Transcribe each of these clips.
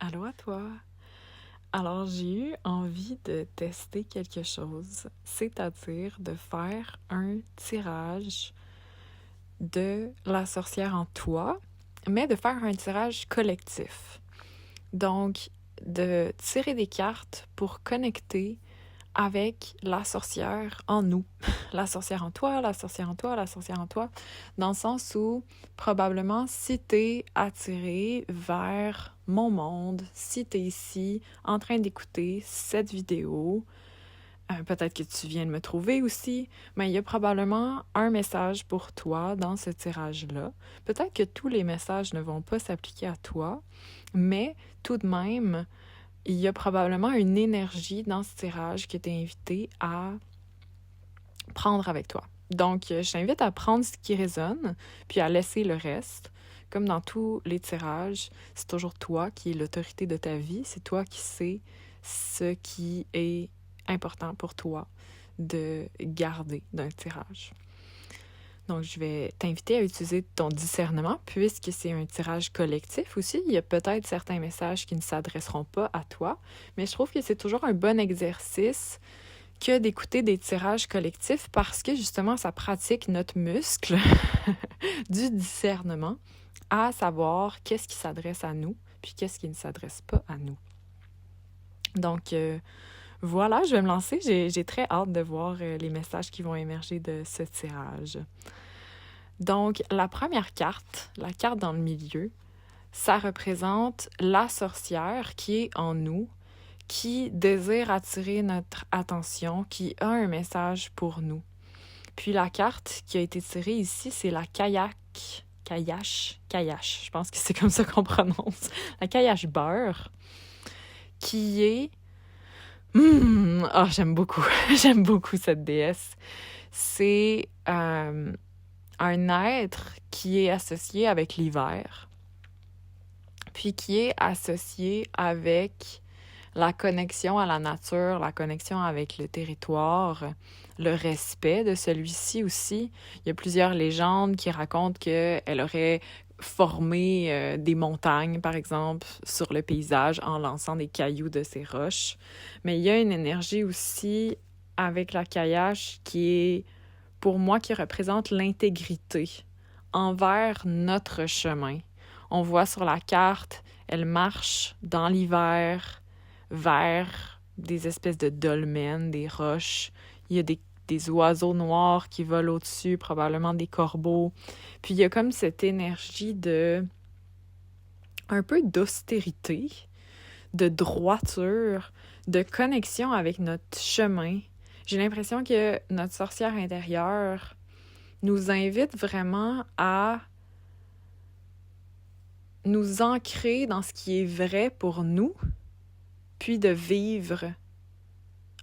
Allô à toi. Alors, j'ai eu envie de tester quelque chose, c'est-à-dire de faire un tirage de la sorcière en toi, mais de faire un tirage collectif. Donc, de tirer des cartes pour connecter avec la sorcière en nous. La sorcière en toi, la sorcière en toi, la sorcière en toi. Dans le sens où, probablement, si t'es attiré vers mon monde, si t'es ici en train d'écouter cette vidéo, peut-être que tu viens de me trouver aussi, mais il y a probablement un message pour toi dans ce tirage-là. Peut-être que tous les messages ne vont pas s'appliquer à toi, mais tout de même, il y a probablement une énergie dans ce tirage que tu es invité à prendre avec toi. Donc, je t'invite à prendre ce qui résonne, puis à laisser le reste. Comme dans tous les tirages, c'est toujours toi qui es l'autorité de ta vie. C'est toi qui sais ce qui est important pour toi de garder d'un tirage. Donc, je vais t'inviter à utiliser ton discernement puisque c'est un tirage collectif aussi. Il y a peut-être certains messages qui ne s'adresseront pas à toi, mais je trouve que c'est toujours un bon exercice que d'écouter des tirages collectifs parce que justement, ça pratique notre muscle du discernement à savoir qu'est-ce qui s'adresse à nous puis qu'est-ce qui ne s'adresse pas à nous. Donc, voilà, je vais me lancer. J'ai très hâte de voir les messages qui vont émerger de ce tirage. Donc, la première carte, la carte dans le milieu, ça représente la sorcière qui est en nous, qui désire attirer notre attention, qui a un message pour nous. Puis la carte qui a été tirée ici, c'est la Kayash, je pense que c'est comme ça qu'on prononce, la Kayash beurre, qui est... j'aime beaucoup, j'aime beaucoup cette déesse. C'est un être qui est associé avec l'hiver, puis qui est associé avec la connexion à la nature, la connexion avec le territoire, le respect de celui-ci aussi. Il y a plusieurs légendes qui racontent qu'elle aurait formé des montagnes, par exemple, sur le paysage en lançant des cailloux de ces roches. Mais il y a une énergie aussi avec la Kayash qui est, pour moi, qui représente l'intégrité envers notre chemin. On voit sur la carte, elle marche dans l'hiver vers des espèces de dolmens, des roches. Il y a des oiseaux noirs qui volent au-dessus, probablement des corbeaux. Puis il y a comme cette énergie de... un peu d'austérité, de droiture, de connexion avec notre chemin. J'ai l'impression que notre sorcière intérieure nous invite vraiment à nous ancrer dans ce qui est vrai pour nous, puis de vivre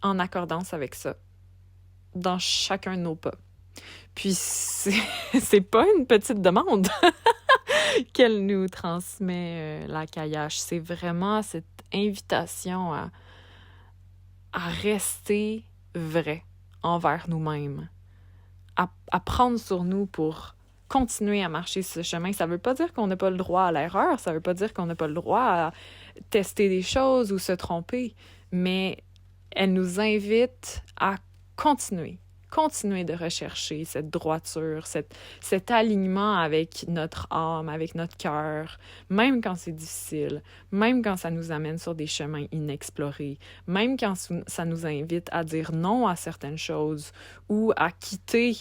en accordance avec ça, dans chacun de nos pas. Puis c'est pas une petite demande qu'elle nous transmet, la Kayash. C'est vraiment cette invitation à rester vrai envers nous-mêmes, à prendre sur nous pour continuer à marcher ce chemin. Ça veut pas dire qu'on n'a pas le droit à l'erreur, ça veut pas dire qu'on n'a pas le droit à tester des choses ou se tromper, mais elle nous invite à continuer de rechercher cette droiture, cet alignement avec notre âme, avec notre cœur, même quand c'est difficile, même quand ça nous amène sur des chemins inexplorés, même quand ça nous invite à dire non à certaines choses ou à quitter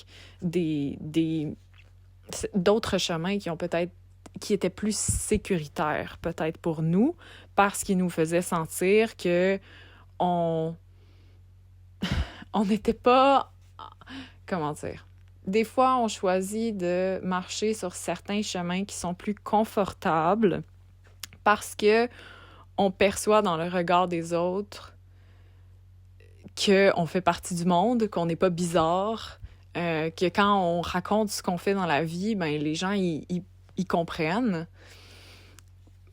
d'autres chemins qui étaient plus sécuritaires peut-être pour nous parce qu'ils nous faisaient sentir que on n'était pas... Comment dire? Des fois, on choisit de marcher sur certains chemins qui sont plus confortables parce que on perçoit dans le regard des autres qu'on fait partie du monde, qu'on n'est pas bizarre, que quand on raconte ce qu'on fait dans la vie, ben les gens, ils comprennent.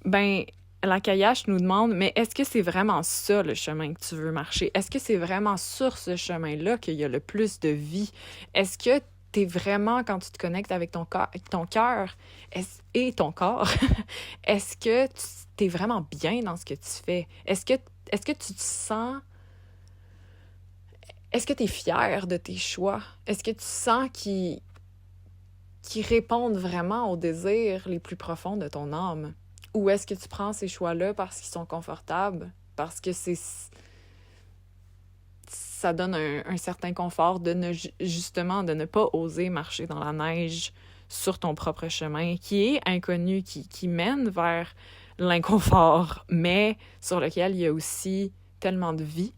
Ben, la Kayash nous demande, mais est-ce que c'est vraiment ça le chemin que tu veux marcher? Est-ce que c'est vraiment sur ce chemin-là qu'il y a le plus de vie? Est-ce que t'es vraiment, quand tu te connectes avec ton cœur et ton corps, est-ce que tu t'es vraiment bien dans ce que tu fais? Est-ce que tu te sens... Est-ce que tu es fier de tes choix? Est-ce que tu sens qu'ils répondent vraiment aux désirs les plus profonds de ton âme? Ou est-ce que tu prends ces choix-là parce qu'ils sont confortables? Parce que ça donne un certain confort justement de ne pas oser marcher dans la neige sur ton propre chemin, qui est inconnu, qui mène vers l'inconfort, mais sur lequel il y a aussi tellement de vie,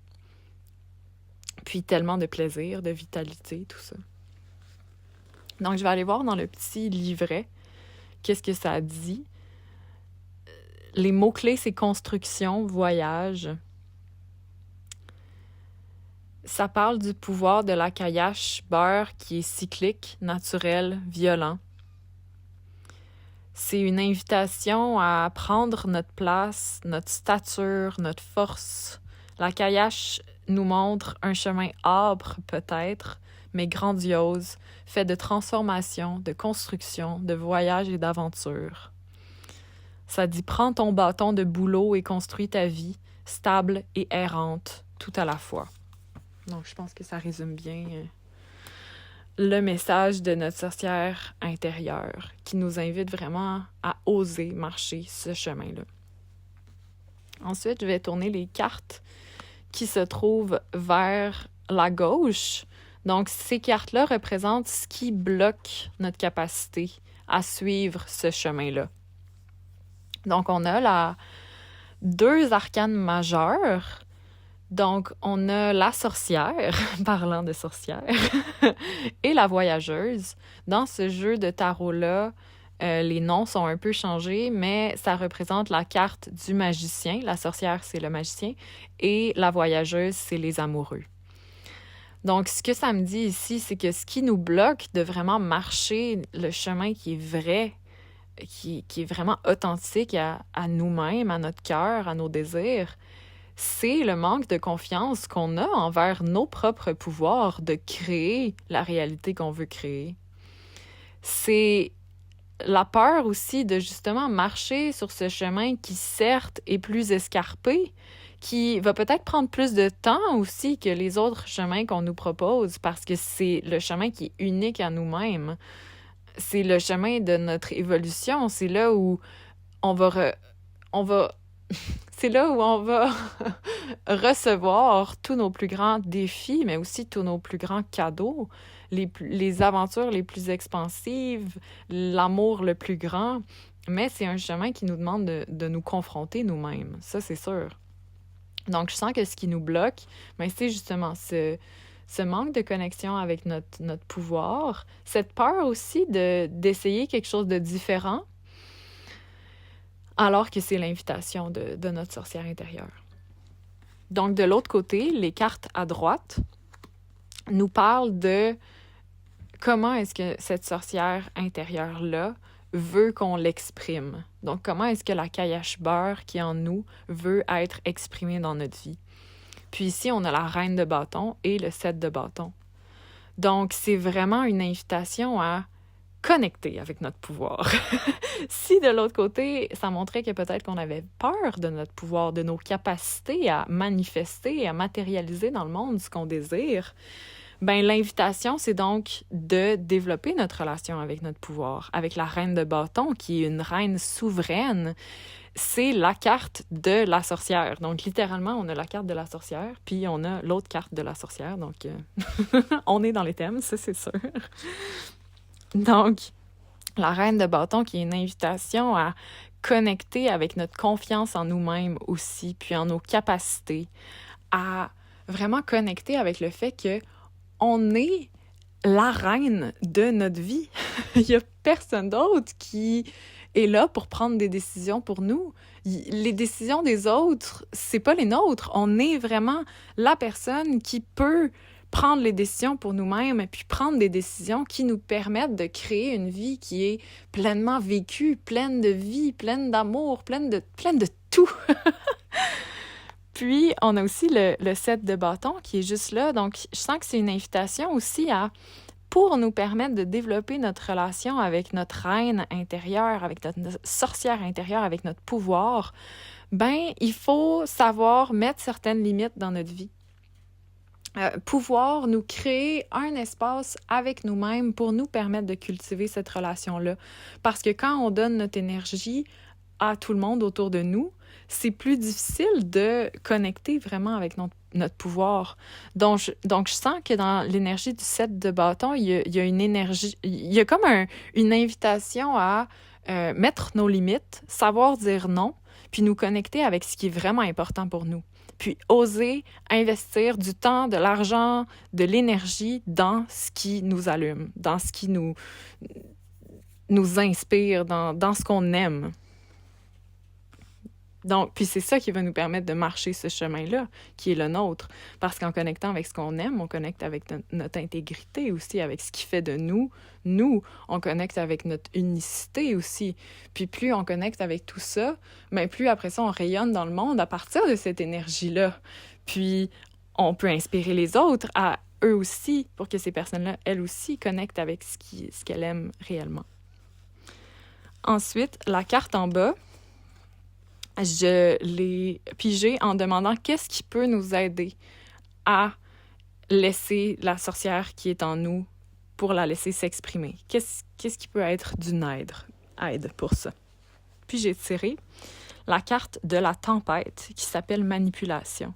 puis tellement de plaisir, de vitalité, tout ça. Donc, je vais aller voir dans le petit livret qu'est-ce que ça dit. Les mots-clés, c'est construction, voyage. Ça parle du pouvoir de la caillache beurre qui est cyclique, naturel, violent. C'est une invitation à prendre notre place, notre stature, notre force. La caillache nous montre un chemin âpre peut-être, mais grandiose, fait de transformation, de construction, de voyage et d'aventure. Ça dit « Prends ton bâton de bouleau et construis ta vie, stable et errante, tout à la fois. » Donc, je pense que ça résume bien le message de notre sorcière intérieure qui nous invite vraiment à oser marcher ce chemin-là. Ensuite, je vais tourner les cartes qui se trouvent vers la gauche. Donc, ces cartes-là représentent ce qui bloque notre capacité à suivre ce chemin-là. Donc, on a 2 arcanes majeures. Donc, on a la sorcière, parlant de sorcière, et la voyageuse. Dans ce jeu de tarot-là, les noms sont un peu changés, mais ça représente la carte du magicien. La sorcière, c'est le magicien, et la voyageuse, c'est les amoureux. Donc, ce que ça me dit ici, c'est que ce qui nous bloque de vraiment marcher le chemin qui est vrai, qui est vraiment authentique à nous-mêmes, à notre cœur, à nos désirs, c'est le manque de confiance qu'on a envers nos propres pouvoirs de créer la réalité qu'on veut créer. C'est la peur aussi de justement marcher sur ce chemin qui, certes, est plus escarpé, qui va peut-être prendre plus de temps aussi que les autres chemins qu'on nous propose parce que c'est le chemin qui est unique à nous-mêmes. C'est le chemin de notre évolution. C'est là où on va c'est là où on va recevoir tous nos plus grands défis, mais aussi tous nos plus grands cadeaux, les aventures les plus expansives, l'amour le plus grand. Mais c'est un chemin qui nous demande de nous confronter nous-mêmes. Ça, c'est sûr. Donc, je sens que ce qui nous bloque, c'est justement ce manque de connexion avec notre pouvoir, cette peur aussi d'essayer quelque chose de différent, alors que c'est l'invitation de notre sorcière intérieure. Donc, de l'autre côté, les cartes à droite nous parlent de comment est-ce que cette sorcière intérieure-là veut qu'on l'exprime. Donc, comment est-ce que la caillache beurre qui est en nous veut être exprimée dans notre vie. Puis ici, on a la reine de bâton et le 7 de bâton. Donc, c'est vraiment une invitation à connecter avec notre pouvoir. Si de l'autre côté, ça montrait que peut-être qu'on avait peur de notre pouvoir, de nos capacités à manifester, à matérialiser dans le monde ce qu'on désire, l'invitation, c'est donc de développer notre relation avec notre pouvoir, avec la reine de bâton, qui est une reine souveraine. C'est la carte de la sorcière. Donc, littéralement, on a la carte de la sorcière, puis on a l'autre carte de la sorcière. Donc, on est dans les thèmes, ça, c'est sûr. Donc, la reine de bâton qui est une invitation à connecter avec notre confiance en nous-mêmes aussi, puis en nos capacités, à vraiment connecter avec le fait que on est la reine de notre vie. Il n'y a personne d'autre qui est là pour prendre des décisions pour nous. Les décisions des autres, c'est pas les nôtres. On est vraiment la personne qui peut prendre les décisions pour nous-mêmes, puis prendre des décisions qui nous permettent de créer une vie qui est pleinement vécue, pleine de vie, pleine d'amour, pleine de tout. Puis, on a aussi le 7 de bâton qui est juste là. Donc, je sens que c'est une invitation aussi à pour nous permettre de développer notre relation avec notre reine intérieure, avec notre sorcière intérieure, avec notre pouvoir, ben il faut savoir mettre certaines limites dans notre vie. Pouvoir nous créer un espace avec nous-mêmes pour nous permettre de cultiver cette relation-là. Parce que quand on donne notre énergie à tout le monde autour de nous, c'est plus difficile de connecter vraiment avec notre pouvoir. Donc, je sens que dans l'énergie du 7 de bâton, il y a une énergie, il y a comme une invitation à mettre nos limites, savoir dire non, puis nous connecter avec ce qui est vraiment important pour nous. Puis oser investir du temps, de l'argent, de l'énergie dans ce qui nous allume, dans ce qui nous inspire, dans ce qu'on aime. Donc, puis c'est ça qui va nous permettre de marcher ce chemin-là, qui est le nôtre. Parce qu'en connectant avec ce qu'on aime, on connecte avec notre intégrité aussi, avec ce qui fait de nous. On connecte avec notre unicité aussi. Puis plus on connecte avec tout ça, mais plus après ça, on rayonne dans le monde à partir de cette énergie-là. Puis on peut inspirer les autres à eux aussi, pour que ces personnes-là, elles aussi, connectent avec ce qu'elles aiment réellement. Ensuite, la carte en bas, je l'ai pigée en demandant qu'est-ce qui peut nous aider à laisser la sorcière qui est en nous pour la laisser s'exprimer. Qu'est-ce qui peut être d'une aide pour ça? Puis j'ai tiré la carte de la tempête qui s'appelle manipulation.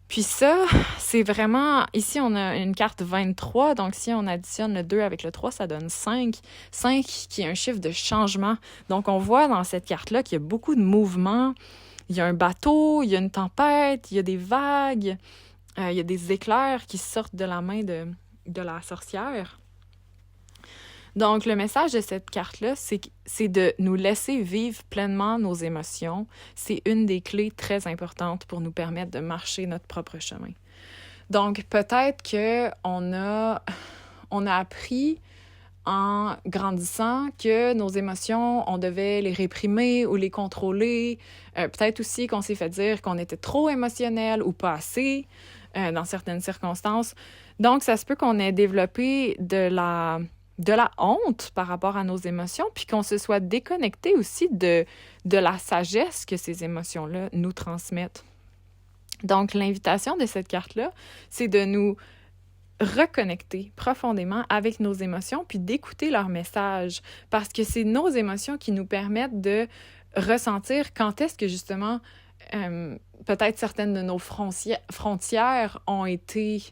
Puis ça, c'est vraiment... Ici, on a une carte 23, donc si on additionne le 2 avec le 3, ça donne 5. 5 qui est un chiffre de changement. Donc, on voit dans cette carte-là qu'il y a beaucoup de mouvements. Il y a un bateau, il y a une tempête, il y a des vagues, il y a des éclairs qui sortent de la main de la sorcière. Donc, le message de cette carte-là, c'est de nous laisser vivre pleinement nos émotions. C'est une des clés très importantes pour nous permettre de marcher notre propre chemin. Donc, peut-être qu'on a appris en grandissant que nos émotions, on devait les réprimer ou les contrôler. Peut-être aussi qu'on s'est fait dire qu'on était trop émotionnel ou pas assez dans certaines circonstances. Donc, ça se peut qu'on ait développé de la honte par rapport à nos émotions, puis qu'on se soit déconnecté aussi de la sagesse que ces émotions-là nous transmettent. Donc, l'invitation de cette carte-là, c'est de nous reconnecter profondément avec nos émotions, puis d'écouter leurs messages, parce que c'est nos émotions qui nous permettent de ressentir quand est-ce que, justement, peut-être certaines de nos frontières ont été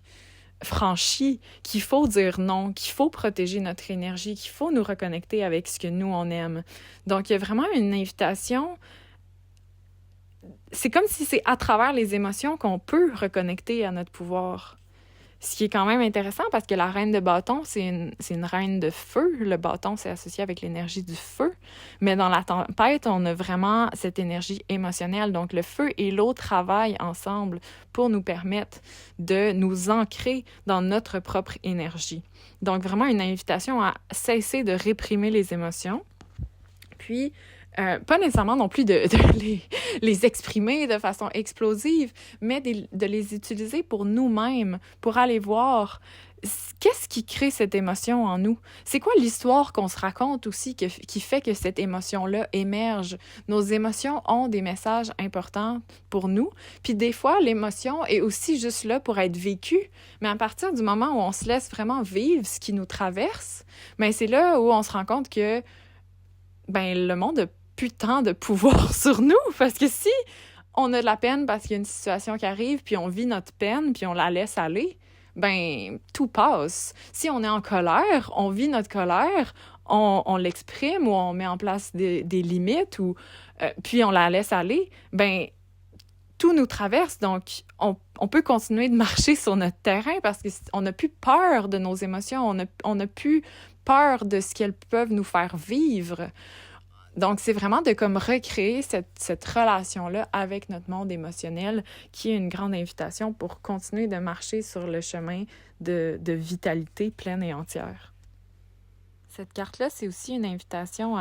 franchi, qu'il faut dire non, qu'il faut protéger notre énergie, qu'il faut nous reconnecter avec ce que nous, on aime. Donc, il y a vraiment une invitation. C'est comme si c'est à travers les émotions qu'on peut reconnecter à notre pouvoir. Ce qui est quand même intéressant parce que la reine de bâton, c'est une reine de feu. Le bâton, c'est associé avec l'énergie du feu. Mais dans la tempête, on a vraiment cette énergie émotionnelle. Donc, le feu et l'eau travaillent ensemble pour nous permettre de nous ancrer dans notre propre énergie. Donc, vraiment une invitation à cesser de réprimer les émotions. Puis, pas nécessairement non plus de les exprimer de façon explosive, mais de les utiliser pour nous-mêmes, pour aller voir qu'est-ce qui crée cette émotion en nous. C'est quoi l'histoire qu'on se raconte aussi qui fait que cette émotion-là émerge? Nos émotions ont des messages importants pour nous, puis des fois, l'émotion est aussi juste là pour être vécue, mais à partir du moment où on se laisse vraiment vivre ce qui nous traverse, ben c'est là où on se rend compte que le monde a plus tant de pouvoir sur nous, parce que si on a de la peine parce qu'il y a une situation qui arrive, puis on vit notre peine, puis on la laisse aller, tout passe. Si on est en colère, on vit notre colère, on l'exprime ou on met en place des limites, ou puis on la laisse aller, tout nous traverse. Donc, on peut continuer de marcher sur notre terrain parce qu'on n'a plus peur de nos émotions, on n'a plus peur de ce qu'elles peuvent nous faire vivre. Donc, c'est vraiment de recréer cette relation-là avec notre monde émotionnel qui est une grande invitation pour continuer de marcher sur le chemin de vitalité pleine et entière. Cette carte-là, c'est aussi une invitation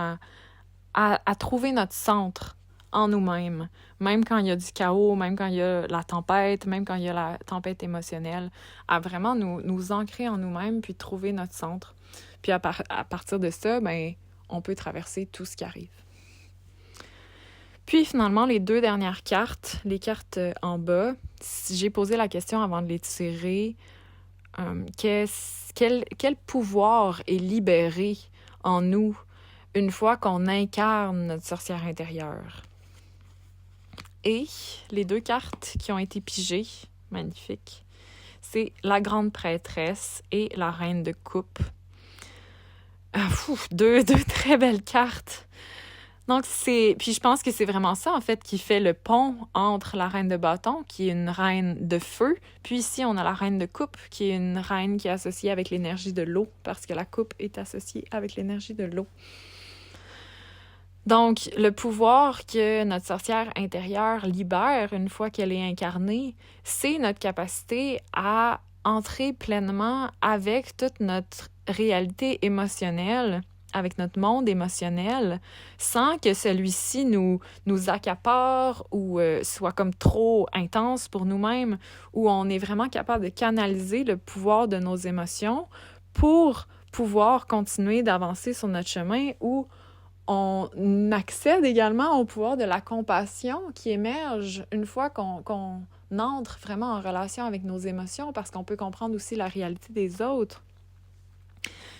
à trouver notre centre en nous-mêmes, même quand il y a du chaos, même quand il y a la tempête, même quand il y a la tempête émotionnelle, à vraiment nous ancrer en nous-mêmes, puis trouver notre centre. Puis à partir de ça, ben, on peut traverser tout ce qui arrive. Puis finalement, les 2 dernières cartes, les cartes en bas, j'ai posé la question avant de les tirer, quel pouvoir est libéré en nous une fois qu'on incarne notre sorcière intérieure? Et les 2 cartes qui ont été pigées, magnifiques, c'est la grande prêtresse et la reine de coupe. Deux très belles cartes. Donc, puis je pense que c'est vraiment ça, en fait, qui fait le pont entre la reine de bâton, qui est une reine de feu, puis ici, on a la reine de coupe, qui est une reine qui est associée avec l'énergie de l'eau, parce que la coupe est associée avec l'énergie de l'eau. Donc, le pouvoir que notre sorcière intérieure libère une fois qu'elle est incarnée, c'est notre capacité à entrer pleinement avec toute notre réalité émotionnelle, avec notre monde émotionnel, sans que celui-ci nous accapare ou soit comme trop intense pour nous-mêmes, où on est vraiment capable de canaliser le pouvoir de nos émotions pour pouvoir continuer d'avancer sur notre chemin, où on accède également au pouvoir de la compassion qui émerge une fois qu'on entre vraiment en relation avec nos émotions, parce qu'on peut comprendre aussi la réalité des autres.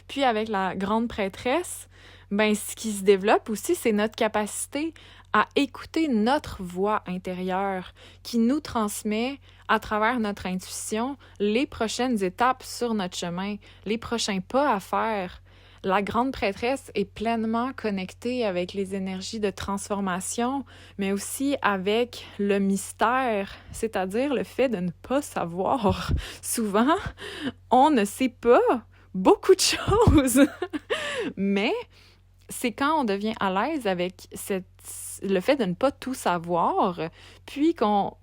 Puis avec la grande prêtresse, ben, ce qui se développe aussi, c'est notre capacité à écouter notre voix intérieure qui nous transmet à travers notre intuition les prochaines étapes sur notre chemin, les prochains pas à faire. La grande prêtresse est pleinement connectée avec les énergies de transformation, mais aussi avec le mystère, c'est-à-dire le fait de ne pas savoir. Souvent, on ne sait pas beaucoup de choses, mais c'est quand on devient à l'aise avec le fait de ne pas tout savoir, puis qu'on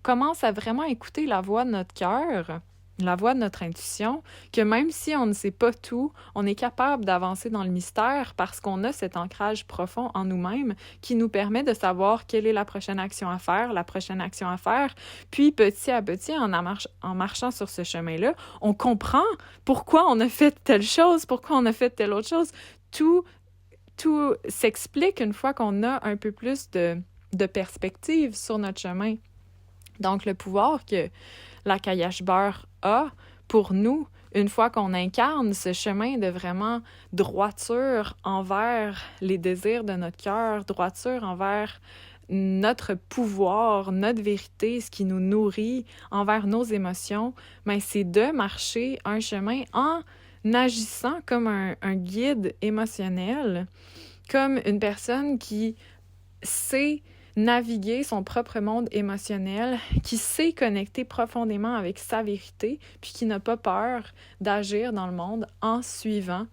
commence à vraiment écouter la voix de notre cœur, la voix de notre intuition, que même si on ne sait pas tout, on est capable d'avancer dans le mystère parce qu'on a cet ancrage profond en nous-mêmes qui nous permet de savoir quelle est la prochaine action à faire, puis petit à petit, en marchant sur ce chemin-là, on comprend pourquoi on a fait telle chose, pourquoi on a fait telle autre chose. Tout s'explique une fois qu'on a un peu plus de perspective sur notre chemin. Donc, le pouvoir que la Kayash-Bar a pour nous, une fois qu'on incarne ce chemin de vraiment droiture envers les désirs de notre cœur, droiture envers notre pouvoir, notre vérité, ce qui nous nourrit, envers nos émotions, ben c'est de marcher un chemin en agissant comme un guide émotionnel, comme une personne qui sait naviguer son propre monde émotionnel, qui sait connecter profondément avec sa vérité, puis qui n'a pas peur d'agir dans le monde en suivant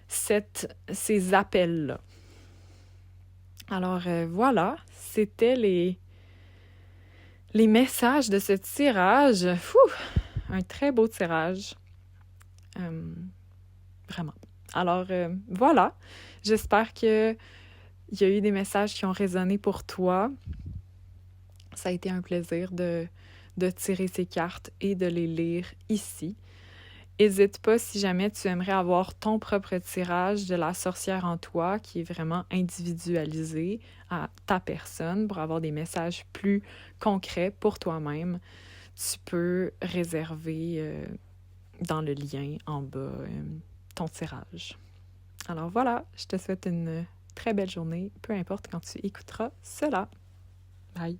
ces appels-là. Alors voilà, c'était les messages de ce tirage. Un très beau tirage. Vraiment. Alors voilà, j'espère que il y a eu des messages qui ont résonné pour toi. Ça a été un plaisir de tirer ces cartes et de les lire ici. N'hésite pas si jamais tu aimerais avoir ton propre tirage de la sorcière en toi qui est vraiment individualisé à ta personne pour avoir des messages plus concrets pour toi-même. Tu peux réserver dans le lien en bas ton tirage. Alors voilà, je te souhaite une très belle journée, peu importe quand tu écouteras cela. Bye!